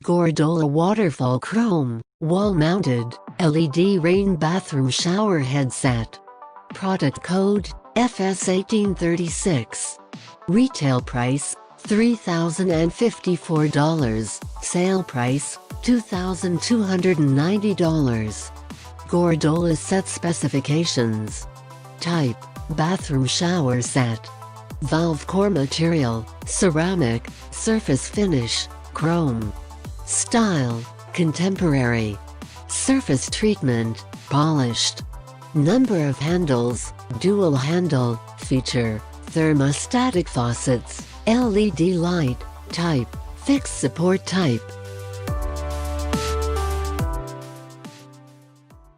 Gordola Waterfall Chrome, Wall-Mounted, LED Rain Bathroom Shower Headset. Product code, FS1836. Retail price, $3,054. Sale price, $2,290. Gordola Set Specifications. Type, bathroom shower set. Valve core material, ceramic, surface finish, chrome. Style, contemporary. Surface treatment, polished. Number of handles, dual handle. Feature, thermostatic faucets, LED light. Type, fixed support type.